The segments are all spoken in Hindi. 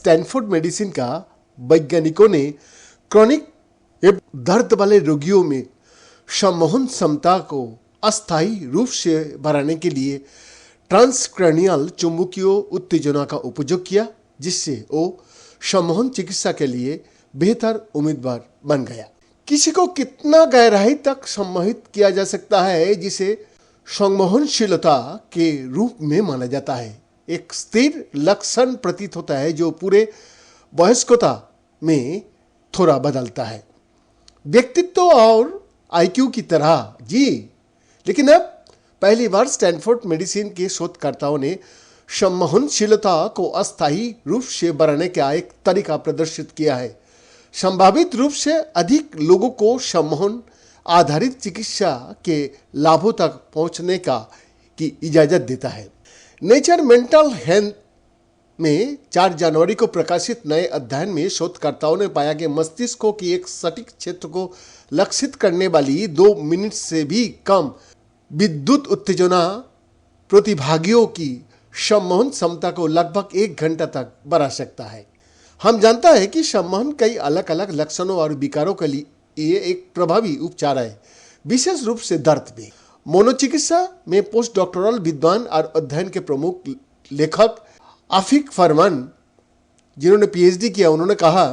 स्टैनफोर्ड मेडिसिन का वैज्ञानिकों ने क्रॉनिक एवं दर्द वाले रोगियों में सम्मोहन क्षमता को अस्थायी रूप से बढ़ाने के लिए ट्रांसक्रैनियल चुंबकीय उत्तेजना का उपयोग किया, जिससे वो सम्मोहन चिकित्सा के लिए बेहतर उम्मीदवार बन गया। किसी को कितना गहराई तक सम्मोहित किया जा सकता है, जिसे संमोहनशीलता के रूप में माना जाता है, एक स्थिर लक्षण प्रतीत होता है जो पूरे वयस्कता में थोड़ा बदलता है, व्यक्तित्व और आईक्यू की तरह। जी, लेकिन अब पहली बार स्टैनफोर्ड मेडिसिन के शोधकर्ताओं ने सम्मोहनशीलता को अस्थायी रूप से बढ़ाने का एक तरीका प्रदर्शित किया है, संभावित रूप से अधिक लोगों को सम्मोहन आधारित चिकित्सा के लाभों तक पहुंचने की इजाजत देता है। नेचर मेंटल हेल्थ में 4 जनवरी को प्रकाशित नए अध्ययन में शोधकर्ताओं ने पाया कि मस्तिष्क की एक सटीक क्षेत्र को लक्षित करने वाली 2 मिनट से भी कम विद्युत उत्तेजना प्रतिभागियों की सम्मोहन क्षमता को लगभग 1 घंटा तक बढ़ा सकता है। हम जानता है कि सम्मोहन कई अलग अलग लक्षणों और विकारों के लिए एक प्रभावी उपचार है, विशेष रूप से दर्द में। मनोचिकित्सा में पोस्ट डॉक्टोरल विद्वान और अध्ययन के प्रमुख लेखक आफिक फरमान, जिन्होंने पीएचडी किया, उन्होंने कहा,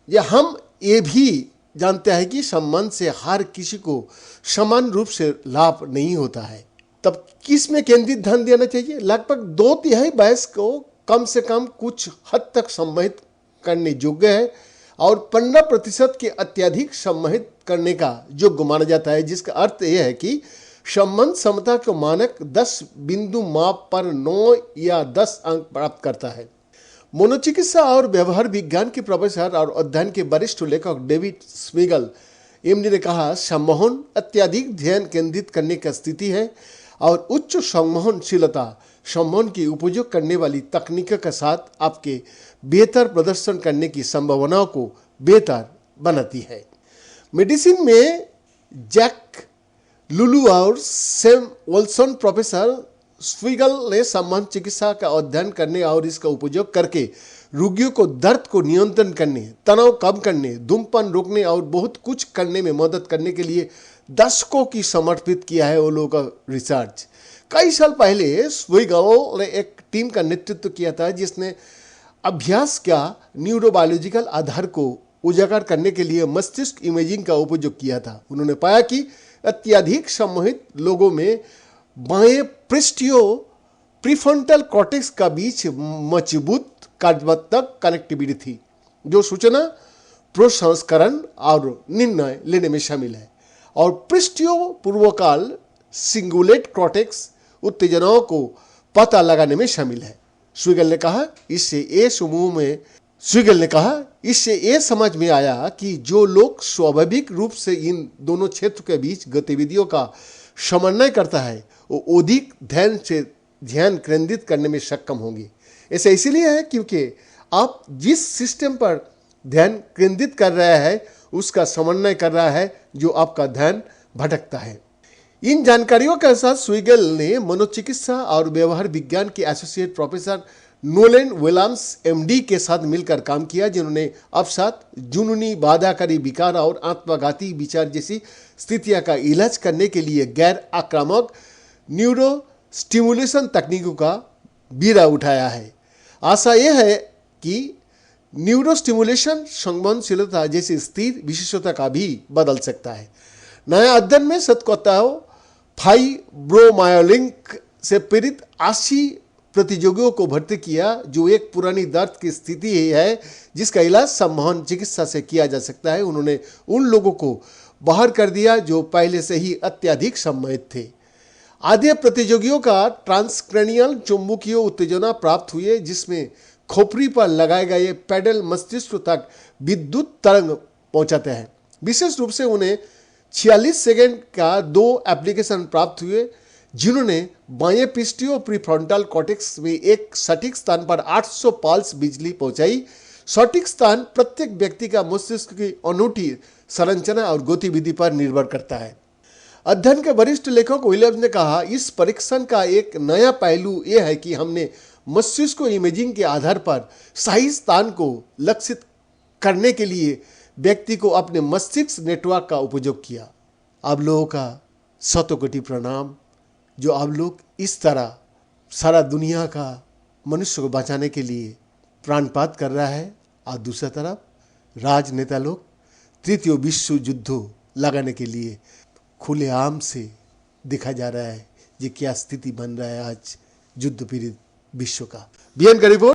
या हम ये भी जानते हैं कि सम्मान से हर किसी को समान रूप से लाभ नहीं होता है। तब किस में केंद्रित ध्यान देना चाहिए? लगभग 2/3 वयस को कम से कम कुछ हद तक सम्मोहित करने योग्य है और 15% के अत्यधिक सम्मोहित करने का योग्य माना जाता है, जिसका अर्थ यह है कि सम्मोहन क्षमता को मानक 10 बिंदु माप पर 9 या 10 अंक प्राप्त करता है। मनोचिकित्सा और व्यवहार विज्ञान के प्रोफेसर और अध्ययन के वरिष्ठ लेखक डेविड स्मिगल एमडी ने कहा, सम्मोहन अत्यधिक ध्यान केंद्रित करने की स्थिति है और उच्च सम्मोहनशीलता सम्मोहन की उपयोग करने वाली तकनीक के साथ आपके बेहतर प्रदर्शन करने की संभावनाओं को बेहतर बनाती है। मेडिसिन में जैक लुलू और सैम वॉल्सन प्रोफेसर स्विगल ने सम्मोहन चिकित्सा का अध्ययन करने और इसका उपयोग करके रोगियों को दर्द को नियंत्रण करने, तनाव कम करने, धूम्रपान रोकने और बहुत कुछ करने में मदद करने के लिए दशकों की समर्पित किया है वो लोगों का रिसर्च। कई साल पहले स्विगल ने एक टीम का नेतृत्व किया था जिसने अभ्यास का न्यूरोबायोलॉजिकल आधार को उजागर करने के लिए मस्तिष्क इमेजिंग का उपयोग किया था। उन्होंने पाया कि अत्यधिक सम्मोहित लोगों में बाएं पृष्ठीय प्रीफ्रंटल कॉर्टेक्स का बीच मजबूत कार्यात्मक कनेक्टिविटी थी, जो सूचना प्रसंस्करण और निर्णय लेने में शामिल है, और पृष्ठीय पूर्वकाल सिंगुलेट कॉर्टेक्स उत्तेजनाओं को पता लगाने में शामिल है। स्विगल ने कहा, इससे ये समझ में आया कि जो लोग स्वाभाविक रूप से इन दोनों क्षेत्र के बीच गतिविधियों का समन्वय करता है वो अधिक ध्यान केंद्रित करने में सक्षम होंगे। ऐसा इसलिए है क्योंकि आप जिस सिस्टम पर ध्यान केंद्रित कर रहे हैं उसका समन्वय कर रहा है जो आपका ध्यान भटकता है। इन जानकारियों के साथ स्विगल ने मनोचिकित्सा और व्यवहार विज्ञान के एसोसिएट प्रोफेसर नोलेन विलियम्स एमडी के साथ मिलकर काम किया, जिन्होंने अवसाद, जुनूनी बाधाकारी विकार और आत्मघाती विचार जैसी स्थितियों का इलाज करने के लिए गैर आक्रामक न्यूरो स्टिमुलेशन तकनीकों का बीड़ा उठाया है। आशा यह है कि न्यूरो स्टिमुलेशन संवेदनशीलता जैसी स्थिर विशेषता का भी बदल सकता है। नया अध्ययन में शतकोत्साह फाइब्रोमायोलिंक से पीड़ित 80 प्रतियोगियों को भर्ती किया, जो एक पुरानी दर्द की स्थिति ही है जिसका इलाज सम्मोहन चिकित्सा से किया जा सकता है। उन्होंने उन लोगों को बाहर कर दिया जो पहले से ही अत्यधिक सम्मोहित थे। आधे प्रतियोगियों का ट्रांसक्रैनियल चुंबकीय उत्तेजना प्राप्त हुए, जिसमें खोपड़ी पर लगाए गए पैडल मस्तिष्क तक विद्युत तरंग पहुंचाते हैं। विशेष रूप से उन्हें 46 सेकेंड का 2 एप्लीकेशन प्राप्त हुए, जिन्होंने बाएं पृष्ठीय प्रीफ्रंटल कॉर्टेक्स में एक सटीक स्थान पर 800 पल्स बिजली पहुंचाई। सटीक स्थान प्रत्येक व्यक्ति का मस्तिष्क की अनूठी संरचना और गतिविधि पर निर्भर करता है। अध्ययन के वरिष्ठ लेखक विलियम्स ने कहा, इस परीक्षण का एक नया पहलू यह है कि हमने मस्तिष्क को इमेजिंग के आधार पर सही स्थान को लक्षित करने के लिए व्यक्ति को अपने मस्तिष्क नेटवर्क का उपयोग किया। आप लोगों का शतकोटि प्रणाम, जो आप लोग इस तरह सारा दुनिया का मनुष्य को बचाने के लिए प्राणपात कर रहा है। और दूसरी तरफ राजनेता लोग तृतीय विश्व युद्ध लगाने के लिए खुलेआम से देखा जा रहा है। ये क्या स्थिति बन रहा है आज युद्ध पीड़ित विश्व का। बीएन का रिपोर्ट।